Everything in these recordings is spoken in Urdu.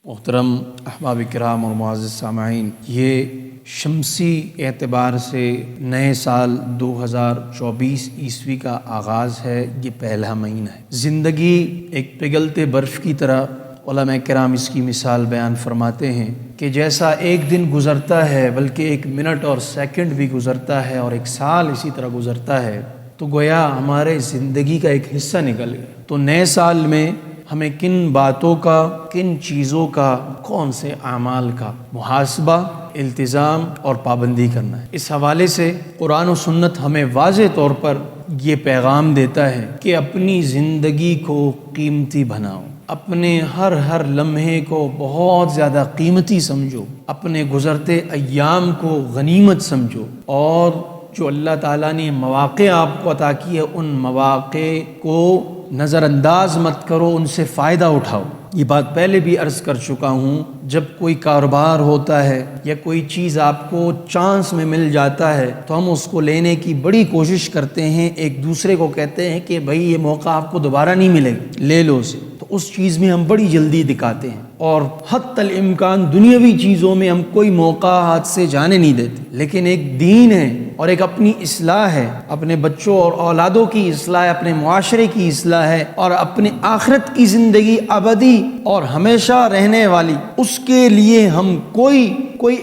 محترم احباب کرام اور معزز سامعین، یہ شمسی اعتبار سے نئے سال 2024 عیسوی کا آغاز ہے۔ یہ پہلا مہینہ ہے۔ زندگی ایک پگھلتے برف کی طرح علماء کرام اس کی مثال بیان فرماتے ہیں کہ جیسا ایک دن گزرتا ہے بلکہ ایک منٹ اور سیکنڈ بھی گزرتا ہے اور ایک سال اسی طرح گزرتا ہے، تو گویا ہمارے زندگی کا ایک حصہ نکل گیا۔ تو نئے سال میں ہمیں کن باتوں کا، کن چیزوں کا، کون سے اعمال کا محاسبہ، التزام اور پابندی کرنا ہے۔ اس حوالے سے قرآن و سنت ہمیں واضح طور پر یہ پیغام دیتا ہے کہ اپنی زندگی کو قیمتی بناؤ، اپنے ہر لمحے کو بہت زیادہ قیمتی سمجھو، اپنے گزرتے ایام کو غنیمت سمجھو، اور جو اللہ تعالیٰ نے مواقع آپ کو عطا کی ہے ان مواقع کو نظر انداز مت کرو، ان سے فائدہ اٹھاؤ۔ یہ بات پہلے بھی عرض کر چکا ہوں، جب کوئی کاروبار ہوتا ہے یا کوئی چیز آپ کو چانس میں مل جاتا ہے تو ہم اس کو لینے کی بڑی کوشش کرتے ہیں، ایک دوسرے کو کہتے ہیں کہ بھائی یہ موقع آپ کو دوبارہ نہیں ملے گا، لے لو اسے۔ تو اس چیز میں ہم بڑی جلدی دکھاتے ہیں اور حتی الامکان دنیاوی چیزوں میں ہم کوئی موقع ہاتھ سے جانے نہیں دیتے، لیکن ایک دین ہے اور ایک اپنی اصلاح ہے، اپنے بچوں اور اولادوں کی اصلاح ہے، اپنے معاشرے کی اصلاح ہے، اور اپنے آخرت کی زندگی ابدی اور ہمیشہ رہنے والی، اس کے لیے ہم کوئی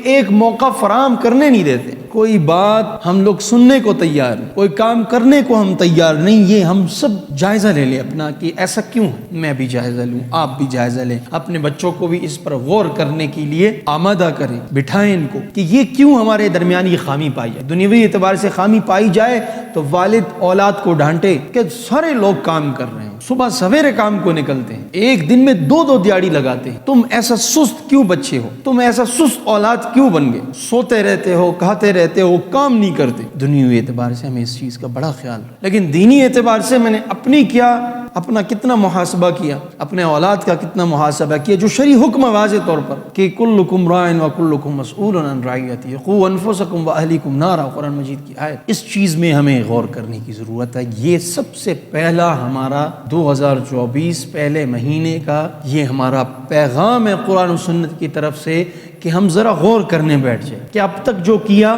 ایک موقع فراہم کرنے نہیں دیتے۔ کوئی بات ہم لوگ سننے کو تیار نہیں، کوئی کام کرنے کو ہم تیار نہیں۔ یہ ہم سب جائزہ لے لیں اپنا کہ ایسا کیوں ہے، میں بھی جائزہ لوں، آپ بھی جائزہ لیں، اپنے بچوں کو بھی اس پر غور کرنے کے لیے آمادہ کریں، بٹھائیں ان کو کہ یہ کیوں ہمارے درمیان یہ خامی پائی ہے۔ دنیاوی اعتبار سے خامی پائی جائے تو والد اولاد کو ڈانٹے کہ سارے لوگ کام کر رہے ہیں، صبح سویرے کام کو نکلتے ہیں، ایک دن میں دو دیہڑی لگاتے ہیں، تم ایسا سست کیوں بچے ہو، تم ایسا سست اولاد کیوں بن گئے، سوتے رہتے ہو، کھاتے رہتے ہو، کام نہیں کرتے۔ دنیاوی اعتبار سے ہمیں اس چیز کا بڑا خیال رکھنا، لیکن دینی اعتبار سے میں نے اپنا کتنا محاسبہ کیا، اپنے اولاد کا کتنا محاسبہ کیا، جو شرعی حکم واضح طور پر کہ کلکم راع وکلکم مسئول عن رعیتہ، قوا انفسکم واہلیکم نارا، قرآن مجید کی آیت۔ اس چیز میں ہمیں غور کرنے کی ضرورت ہے۔ یہ سب سے پہلا ہمارا 2024 پہلے مہینے کا یہ ہمارا پیغام ہے قرآن و سنت کی طرف سے کہ ہم ذرا غور کرنے بیٹھ جائیں کہ اب تک جو کیا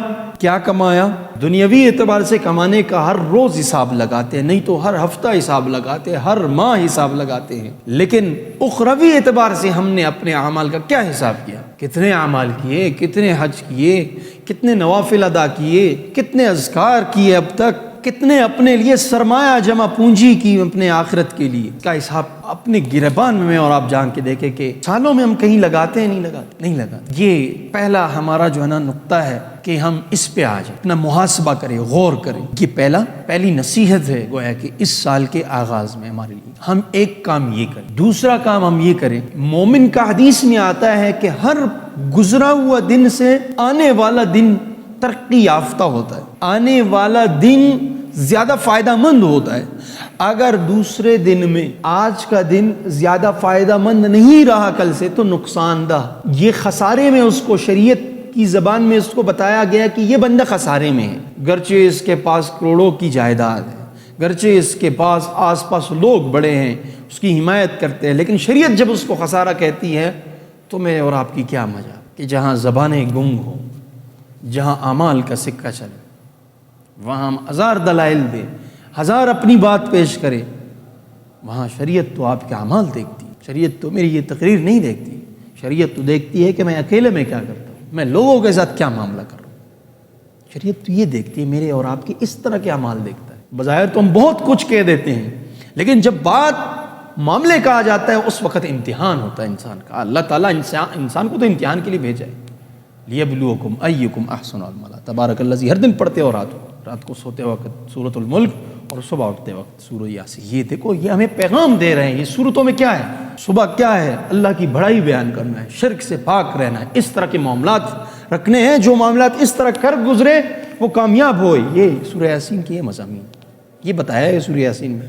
کمایا۔ دنیاوی اعتبار سے کمانے کا ہر روز حساب لگاتے ہیں، نہیں تو ہر ہفتہ حساب لگاتے ہیں، ہر ماہ حساب لگاتے ہیں، لیکن اخروی اعتبار سے ہم نے اپنے اعمال کا کیا حساب کیا؟ کتنے اعمال کیے، کتنے حج کیے، کتنے نوافل ادا کیے، کتنے اذکار کیے اب تک، کتنے اپنے لیے سرمایہ جمع پونجی کی اپنے آخرت کے لیے کا حساب اپنے گریبان میں، اور آپ جان کے دیکھیں کہ سالوں میں ہم کہیں لگاتے ہیں، نہیں لگاتے۔ یہ پہلا ہمارا جو ہے نا نقطہ ہے کہ ہم اس پہ آ جائیں، اپنا محاسبہ کریں، غور کریں۔ یہ پہلی نصیحت ہے گویا کہ اس سال کے آغاز میں ہمارے لیے ہم ایک کام یہ کریں۔ دوسرا کام ہم یہ کریں، مومن کا حدیث میں آتا ہے کہ ہر گزرا ہوا دن سے آنے والا دن ترقی یافتہ ہوتا ہے، آنے والا دن زیادہ فائدہ مند ہوتا ہے۔ اگر دوسرے دن میں آج کا دن زیادہ فائدہ مند نہیں رہا کل سے تو نقصان دہ، یہ خسارے میں اس کو شریعت کی زبان میں اس کو بتایا گیا کہ یہ بندہ خسارے میں ہے، گرچہ اس کے پاس کروڑوں کی جائیداد ہے، گرچہ اس کے پاس آس پاس لوگ بڑے ہیں، اس کی حمایت کرتے ہیں، لیکن شریعت جب اس کو خسارہ کہتی ہے تو میں اور آپ کی کیا مزہ کہ جہاں زبانیں گنگ ہوں، جہاں اعمال کا سکہ چلے، وہاں ہم ہزار دلائل دیں، ہزار اپنی بات پیش کرے، وہاں شریعت تو آپ کے اعمال دیکھتی، شریعت تو میری یہ تقریر نہیں دیکھتی، شریعت تو دیکھتی ہے کہ میں اکیلے میں کیا کرتا ہوں، میں لوگوں کے ساتھ کیا معاملہ کر رہا ہوں۔ شریعت تو یہ دیکھتی ہے میرے اور آپ کے اس طرح کے اعمال دیکھتا ہے۔ بظاہر تو ہم بہت کچھ کہہ دیتے ہیں، لیکن جب بات معاملے کا آ جاتا ہے اس وقت امتحان ہوتا ہے انسان کا۔ اللہ تعالیٰ انسان کو تو امتحان کے لیے بھیجا ہے، لیبلوکم ایکم احسن عملا، تبارک الذی، ہر دن پڑھتے ہو رات کو سوتے وقت سورۃ الملک اور صبح اٹھتے وقت سورۃ یاسین۔ یہ دیکھو، یہ ہمیں پیغام دے رہے ہیں۔ یہ سورتوں میں کیا ہے؟ صبح کیا ہے؟ اللہ کی بڑائی بیان کرنا ہے، شرک سے پاک رہنا ہے، اس طرح کے معاملات رکھنے ہیں، جو معاملات اس طرح کر گزرے وہ کامیاب ہوئے۔ یہ سورۃ یاسین کی یہ مضامین، یہ بتایا ہے سورۃ یاسین میں،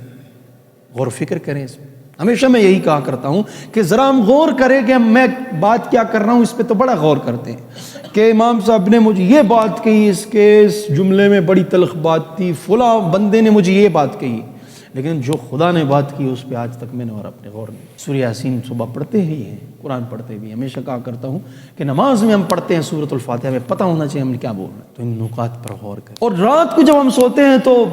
غور و فکر کریں اس میں۔ ہمیشہ میں یہی کہا کرتا ہوں کہ ذرا ہم غور کریں کہ میں بات کیا کر رہا ہوں، اس پہ تو بڑا غور کرتے ہیں کہ امام صاحب نے مجھے یہ بات کہی، اس جملے میں بڑی تلخ بات تھی، فلاں بندے نے مجھے یہ بات کہی، لیکن جو خدا نے بات کی اس پہ آج تک میں نے اور اپنے غور نہیں. سورہ یاسین صبح پڑھتے ہی ہیں, قرآن پڑھتے بھی. ہمیشہ کہا کرتا ہوں کہ نماز میں ہم پڑھتے ہیں سورۃ الفاتحہ, میں پتہ ہونا چاہیے ہم نے کیا بولنا ہے, تو ان نکات پر غور کریں. اور رات کو جب ہم سوتے ہیں تو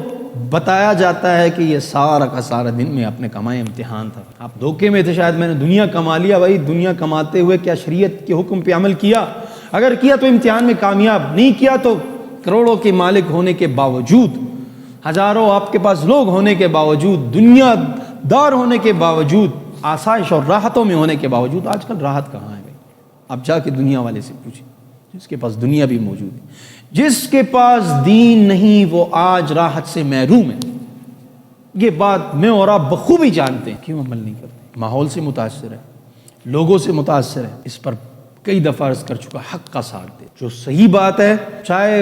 بتایا جاتا ہے کہ یہ سارا کا سارا دن میں اپنے کمائے امتحان تھا. آپ دھوکے میں تھے شاید, میں نے دنیا کما لیا. بھائی دنیا کماتے ہوئے کیا شریعت کے حکم پہ عمل کیا؟ اگر کیا تو امتحان میں کامیاب, نہیں کیا تو کروڑوں کے مالک ہونے کے باوجود, ہزاروں آپ کے پاس لوگ ہونے کے باوجود, دنیا دار ہونے کے باوجود, آسائش اور راحتوں میں ہونے کے باوجود, آج کل راحت کہاں ہے بھائی؟ آپ جا کے دنیا والے سے پوچھیں, جس کے پاس دنیا بھی موجود ہے. جس کے پاس دین نہیں وہ آج راحت سے محروم ہے. یہ بات میں اور آپ بخوبی جانتے ہیں. کیوں عمل نہیں کرتے؟ ماحول سے متاثر ہے, لوگوں سے متاثر ہے. اس پر کئی دفعہ عرض کر چکا, حق کا ساتھ دے. جو صحیح بات ہے, چاہے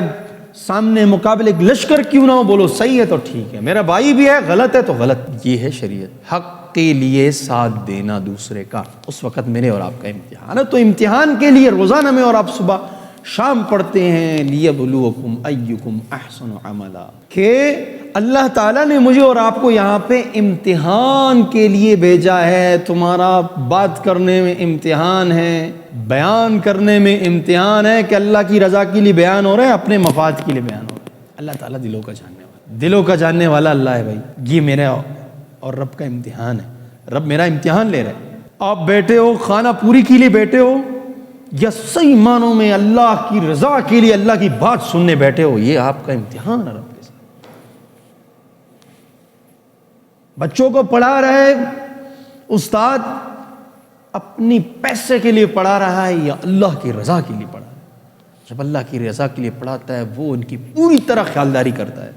سامنے مقابل ایک لشکر کیوں نہ ہو, بولو صحیح ہے تو ٹھیک ہے, میرا بھائی بھی ہے, غلط ہے تو غلط. یہ ہے شریعت. حق کے لیے ساتھ دینا دوسرے کا, اس وقت میرے اور آپ کا امتحان ہے. تو امتحان کے لیے روزانہ میں اور آپ صبح شام پڑھتے ہیں لیبلوکم ایکم احسن عملا, کہ اللہ تعالیٰ نے مجھے اور آپ کو یہاں پہ امتحان کے لیے بھیجا ہے. تمہارا بات کرنے میں امتحان ہے, بیان کرنے میں امتحان ہے, کہ اللہ کی رضا کے لیے بیان ہو رہا ہے, اپنے مفاد کے لیے بیان ہو رہا ہے. اللہ تعالیٰ دلوں کا جاننے والا, دلوں کا جاننے والا اللہ ہے. بھائی یہ میرا اور رب کا امتحان ہے. رب میرا امتحان لے رہا ہے. آپ بیٹھے ہو خانہ پوری کے لیے بیٹھے ہو, یا صحیح معنوں میں اللہ کی رضا کے لیے اللہ کی بات سننے بیٹھے ہو, یہ آپ کا امتحان ہے رب کے ساتھ. بچوں کو پڑھا رہے استاد, اپنی پیسے کے لیے پڑھا رہا ہے یا اللہ کی رضا کے لیے پڑھا رہا ہے؟ جب اللہ کی رضا کے لیے پڑھاتا ہے وہ ان کی پوری طرح خیالداری کرتا ہے.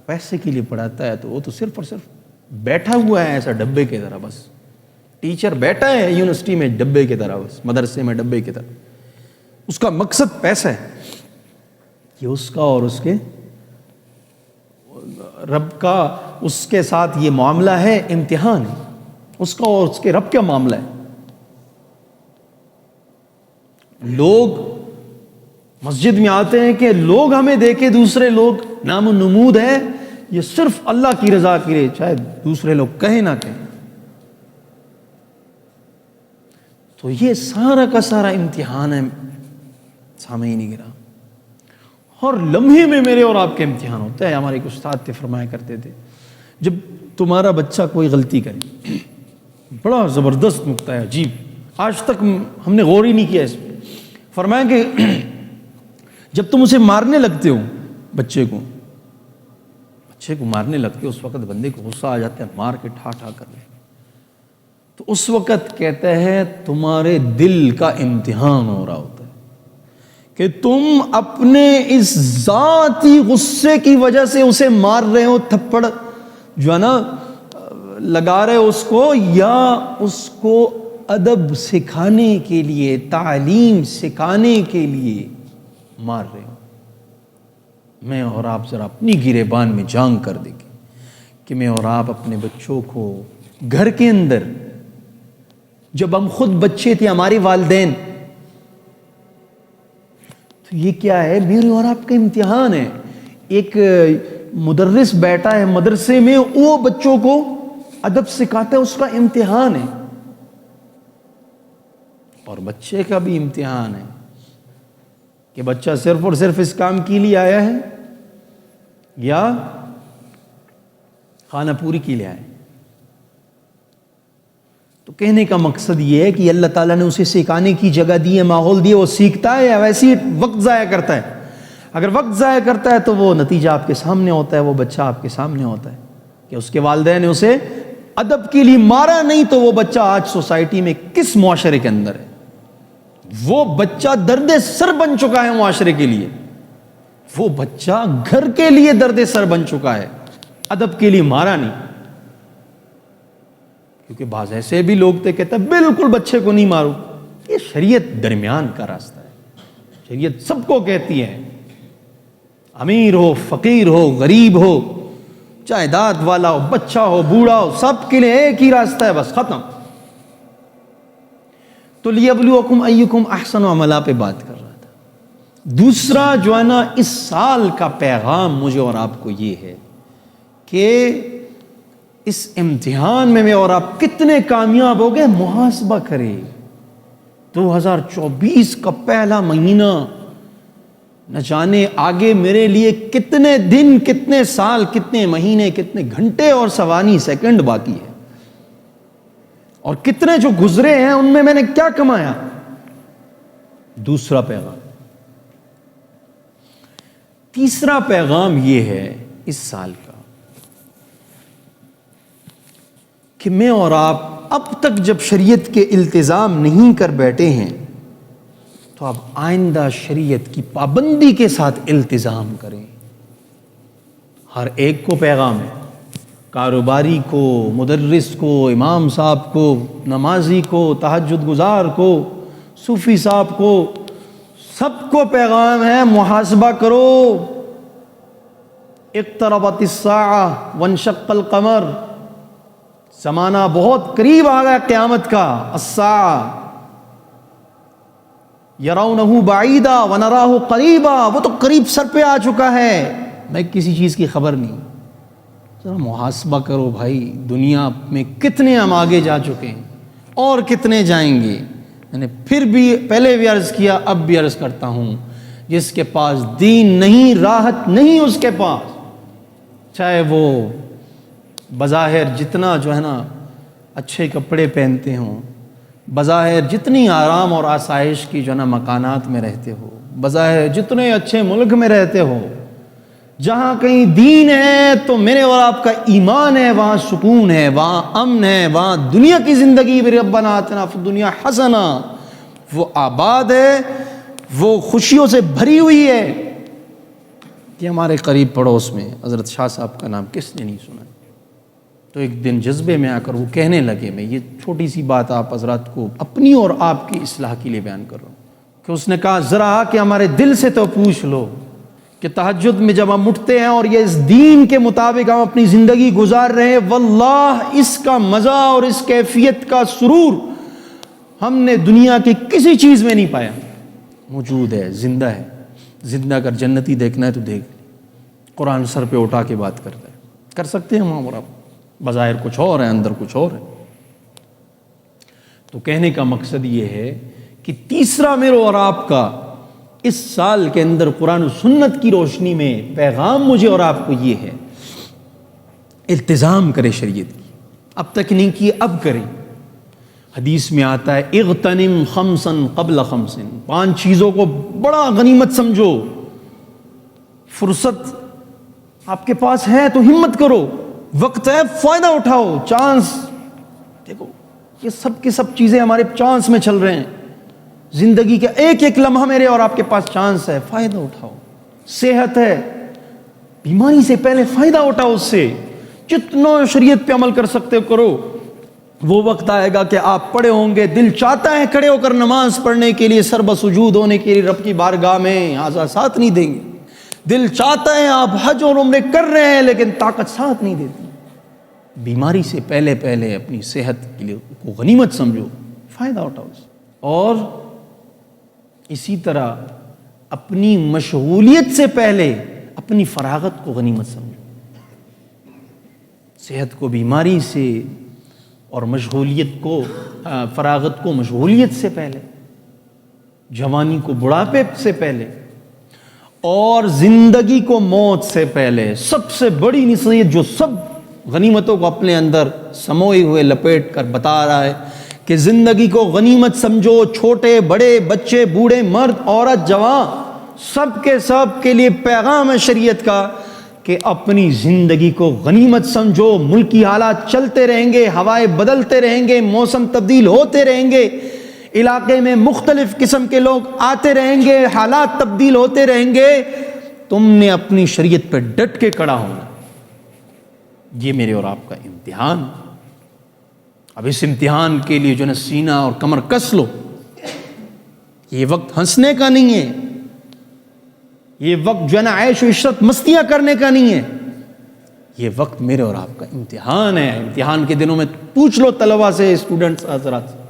پیسے کے لیے پڑھاتا ہے تو وہ تو صرف اور صرف بیٹھا ہوا ہے ایسا ڈبے کی طرح. بس ٹیچر بیٹھا ہے یونیورسٹی میں ڈبے کی طرح, بس مدرسے میں ڈبے کی طرح. اس کا مقصد پیسہ ہے. یہ اس کا اور اس کے رب کا, اس کے ساتھ یہ معاملہ ہے, امتحان ہے. اس کا اور اس کے رب کا معاملہ ہے. لوگ مسجد میں آتے ہیں کہ لوگ ہمیں دیکھے, دوسرے لوگ نام و نمود ہے, یہ صرف اللہ کی رضا کے لیے, چاہے دوسرے لوگ کہیں نہ کہیں. تو یہ سارا کا سارا امتحان ہے سامعین کرام. اور لمحے میں میرے اور آپ کے امتحان ہوتا ہے. ہمارے ایک استاد تھے, فرمایا کرتے تھے, جب تمہارا بچہ کوئی غلطی کرے, بڑا زبردست نکتہ ہے, عجیب, آج تک ہم نے غور ہی نہیں کیا اس پہ. فرمایا کہ جب تم اسے مارنے لگتے ہو, بچے کو مارنے لگتے ہو, اس وقت بندے کو غصہ آ جاتا ہے, مار کے ٹھا کر لے, تو اس وقت کہتا ہے تمہارے دل کا امتحان ہو رہا ہوتا ہے, کہ تم اپنے اس ذاتی غصے کی وجہ سے اسے مار رہے ہو, تھپڑ جو ہے نا لگا رہے ہو اس کو, یا اس کو ادب سکھانے کے لیے, تعلیم سکھانے کے لیے مار رہے ہو. میں اور آپ ذرا اپنی گریبان میں جان کر دیکھیں کہ میں اور آپ اپنے بچوں کو گھر کے اندر, جب ہم خود بچے تھے, ہمارے والدین, تو یہ کیا ہے, میرے اور آپ کا امتحان ہے. ایک مدرس بیٹھا ہے مدرسے میں, وہ بچوں کو ادب سکھاتا ہے, اس کا امتحان ہے. اور بچے کا بھی امتحان ہے کہ بچہ صرف اور صرف اس کام کے لیے آیا ہے یا خانہ پوری کے لیے آیا ہے. تو کہنے کا مقصد یہ ہے کہ اللہ تعالیٰ نے اسے سکھانے کی جگہ دی ہے, ماحول دیا, وہ سیکھتا ہے یا ویسے ہی وقت ضائع کرتا ہے؟ اگر وقت ضائع کرتا ہے تو وہ نتیجہ آپ کے سامنے ہوتا ہے, وہ بچہ آپ کے سامنے ہوتا ہے کہ اس کے والدین نے اسے ادب کے لیے مارا نہیں, تو وہ بچہ آج سوسائٹی میں کس معاشرے کے اندر ہے؟ وہ بچہ درد سر بن چکا ہے معاشرے کے لیے, وہ بچہ گھر کے لیے درد سر بن چکا ہے, ادب کے لیے مارا نہیں. کیونکہ بعض ایسے بھی لوگ تھے کہتے ہیں بالکل بچے کو نہیں مارو. یہ شریعت درمیان کا راستہ ہے. شریعت سب کو کہتی ہے, امیر ہو, فقیر ہو, غریب ہو, جائیداد والا ہو, بچہ ہو, بوڑھا ہو, سب کے لیے ایک ہی راستہ ہے, بس ختم. تو لیبلوکم ایکم احسن عملا پہ بات کر رہا تھا. دوسرا جو ہے نا, اس سال کا پیغام مجھے اور آپ کو یہ ہے کہ اس امتحان میں اور آپ کتنے کامیاب ہو گئے، محاسبہ کرے۔ 2024 کا پہلا مہینہ، نہ جانے آگے میرے لیے کتنے دن، کتنے سال، کتنے مہینے، کتنے گھنٹے اور ثوانی سیکنڈ باقی ہے، اور کتنے جو گزرے ہیں ان میں میں نے کیا کمایا۔ دوسرا پیغام۔ تیسرا پیغام یہ ہے اس سال کا کہ میں اور آپ اب تک جب شریعت کے التزام نہیں کر بیٹھے ہیں تو اب آئندہ شریعت کی پابندی کے ساتھ التزام کریں۔ ہر ایک کو پیغام ہے، کاروباری کو، مدرس کو، امام صاحب کو، نمازی کو، تہجد گزار کو، صوفی صاحب کو، سب کو پیغام ہے، محاسبہ کرو۔ اقتربت الساعہ وانشق القمر، زمانہ بہت قریب آ گیا قیامت کا۔ الساعہ یرونہ بعیدا ونراہ قریبا، وہ تو قریب سر پہ آ چکا ہے، میں کسی چیز کی خبر نہیں۔ ذرا محاسبہ کرو بھائی، دنیا میں کتنے ہم آگے جا چکے ہیں اور کتنے جائیں گے۔ میں نے پھر بھی پہلے بھی عرض کیا، اب بھی عرض کرتا ہوں، جس کے پاس دین نہیں، راحت نہیں اس کے پاس، چاہے وہ بظاہر جتنا جو ہے نا اچھے کپڑے پہنتے ہوں، بظاہر جتنی آرام اور آسائش کی جو ہے نا مکانات میں رہتے ہو، بظاہر جتنے اچھے ملک میں رہتے ہو، جہاں کہیں دین ہے تو میرے اور آپ کا ایمان ہے، وہاں سکون ہے، وہاں امن ہے، وہاں دنیا کی زندگی بھی ربنا آتنا فی الدنیا حسنہ، وہ آباد ہے، وہ خوشیوں سے بھری ہوئی ہے۔ کہ ہمارے قریب پڑوس میں حضرت شاہ صاحب کا نام کس نے نہیں سنا؟ تو ایک دن جذبے میں آ کر وہ کہنے لگے، میں یہ چھوٹی سی بات آپ حضرات کو اپنی اور آپ کی اصلاح کے لیے بیان کر رہا ہوں، کہ اس نے کہا ذرا کہ ہمارے دل سے تو پوچھ لو کہ تہجد میں جب ہم اٹھتے ہیں اور یہ اس دین کے مطابق ہم اپنی زندگی گزار رہے ہیں، واللہ اس کا مزہ اور اس کیفیت کا سرور ہم نے دنیا کی کسی چیز میں نہیں پایا۔ موجود ہے، زندہ ہے، زندہ اگر جنتی دیکھنا ہے تو دیکھ، قرآن سر پہ اٹھا کے بات کرتا ہے، کر سکتے ہیں ہم اور آپ، بظاہر کچھ اور ہے، اندر کچھ اور ہے۔ تو کہنے کا مقصد یہ ہے کہ تیسرا میرے اور آپ کا اس سال کے اندر قرآن و سنت کی روشنی میں پیغام مجھے اور آپ کو یہ ہے، التزام کرے شریعت کی، اب تک نہیں کی اب کریں۔ حدیث میں آتا ہے اغتنم خمسا قبل خمس، 5 چیزوں کو بڑا غنیمت سمجھو، فرصت آپ کے پاس ہے تو ہمت کرو، وقت ہے فائدہ اٹھاؤ، چانس دیکھو، یہ سب کی سب چیزیں ہمارے چانس میں چل رہے ہیں، زندگی کا ایک ایک لمحہ میرے اور آپ کے پاس چانس ہے، فائدہ اٹھاؤ۔ صحت ہے، بیماری سے پہلے فائدہ اٹھاؤ، اس سے جتنا شریعت پہ عمل کر سکتے ہو کرو۔ وہ وقت آئے گا کہ آپ پڑے ہوں گے، دل چاہتا ہے کھڑے ہو کر نماز پڑھنے کے لیے، سر بسجود ہونے کے لیے رب کی بارگاہ میں، آزاد ساتھ نہیں دیں گے۔ دل چاہتا ہے آپ حج اور عمرے کر رہے ہیں لیکن طاقت ساتھ نہیں دیتی۔ بیماری سے پہلے پہلے اپنی صحت کے لیے کو غنیمت سمجھو، فائدہ اٹھاؤ۔ اور اسی طرح اپنی مشغولیت سے پہلے اپنی فراغت کو غنیمت سمجھو۔ صحت کو بیماری سے اور مشغولیت کو فراغت کو مشغولیت سے پہلے، جوانی کو بڑھاپے سے پہلے، اور زندگی کو موت سے پہلے۔ سب سے بڑی نصیحت جو سب غنیمتوں کو اپنے اندر سموئے ہوئے لپیٹ کر بتا رہا ہے کہ زندگی کو غنیمت سمجھو، چھوٹے بڑے، بچے بوڑھے، مرد عورت جوان، سب کے لیے پیغام ہے شریعت کا کہ اپنی زندگی کو غنیمت سمجھو۔ ملکی حالات چلتے رہیں گے، ہوائیں بدلتے رہیں گے، موسم تبدیل ہوتے رہیں گے، علاقے میں مختلف قسم کے لوگ آتے رہیں گے، حالات تبدیل ہوتے رہیں گے، تم نے اپنی شریعت پہ ڈٹ کے کھڑا ہونا۔ یہ میرے اور آپ کا امتحان۔ اب اس امتحان کے لیے جو ہے نا سینہ اور کمر کس لو۔ یہ وقت ہنسنے کا نہیں ہے، یہ وقت جو ہے نا عیش و عشرت مستیاں کرنے کا نہیں ہے، یہ وقت میرے اور آپ کا امتحان ہے۔ امتحان کے دنوں میں پوچھ لو طلبہ سے، اسٹوڈنٹس حضرات سے،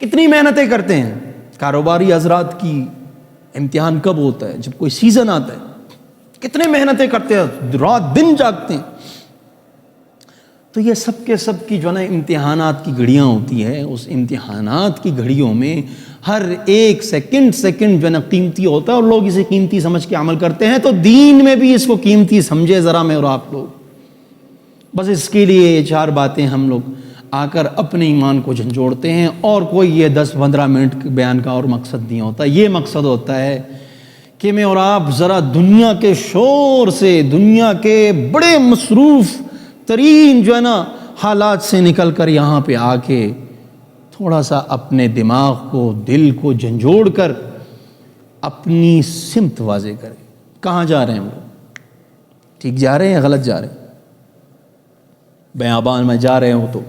کتنی محنتیں کرتے ہیں۔ کاروباری حضرات کی امتحان کب ہوتا ہے؟ جب کوئی سیزن آتا ہے، کتنے محنتیں کرتے ہیں، رات دن جاگتے ہیں۔ تو یہ سب کے سب کی جو ہے نا امتحانات کی گھڑیاں ہوتی ہیں، اس امتحانات کی گھڑیوں میں ہر ایک سیکنڈ جو ہے نا قیمتی ہوتا ہے، اور لوگ اسے قیمتی سمجھ کے عمل کرتے ہیں۔ تو دین میں بھی اس کو قیمتی سمجھے ذرا میں اور آپ لوگ۔ بس اس کے لیے یہ 4 باتیں ہم لوگ آ کر اپنے ایمان کو جھنجھوڑتے ہیں، اور کوئی یہ 10-15 منٹ بیان کا اور مقصد نہیں ہوتا۔ یہ مقصد ہوتا ہے کہ میں اور آپ ذرا دنیا کے شور سے، دنیا کے بڑے مصروف ترین جو ہے نا حالات سے نکل کر یہاں پہ آ کے تھوڑا سا اپنے دماغ کو، دل کو جھنجھوڑ کر اپنی سمت واضح کریں۔ کہاں جا رہے ہیں ہم لوگ؟ ٹھیک جا رہے ہیں یا غلط جا رہے ہیں؟ بیابان میں جا رہے ہو تو،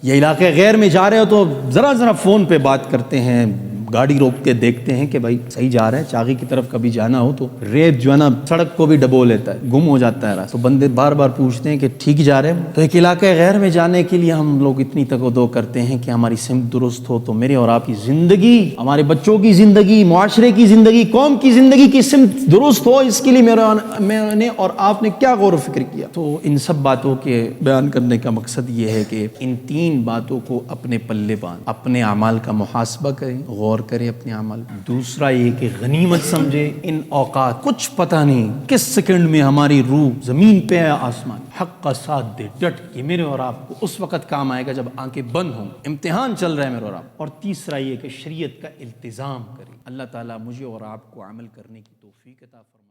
یہ علاقے غیر میں جا رہے ہو تو ذرا فون پہ بات کرتے ہیں، گاڑی روک کے دیکھتے ہیں کہ بھائی صحیح جا رہا ہے۔ چاغی کی طرف کبھی جانا ہو تو ریت جو ہے نا سڑک کو بھی ڈبو لیتا ہے، گم ہو جاتا ہے راستہ، تو بندے بار بار پوچھتے ہیں کہ ٹھیک جا رہے ہیں؟ تو ایک علاقے غیر میں جانے کے لیے ہم لوگ اتنی تک و دو کرتے ہیں کہ ہماری سمت درست ہو۔ تو میرے اور آپ کی زندگی، ہمارے بچوں کی زندگی، معاشرے کی زندگی، قوم کی زندگی کی سمت درست ہو، اس کے لیے میں نے اور آپ نے کیا غور و فکر کیا؟ تو ان سب باتوں کے بیان کرنے کا مقصد یہ ہے کہ ان 3 باتوں کو اپنے پلے باندھ، اپنے اعمال کا محاسبہ کریں، غور کریں اپنے عمل۔ دوسرا یہ کہ غنیمت سمجھے ان اوقات، کچھ پتہ نہیں کس سیکنڈ میں ہماری روح زمین پہ ہے آسمان، حق کا ساتھ دے، ڈٹ کے میرے اور آپ کو اس وقت کام آئے گا جب آنکھیں بند ہوں، امتحان چل رہا ہے میرے اور آپ۔ اور تیسرا یہ کہ شریعت کا التزام کریں۔ اللہ تعالیٰ مجھے اور آپ کو عمل کرنے کی توفیق عطا فرمائے۔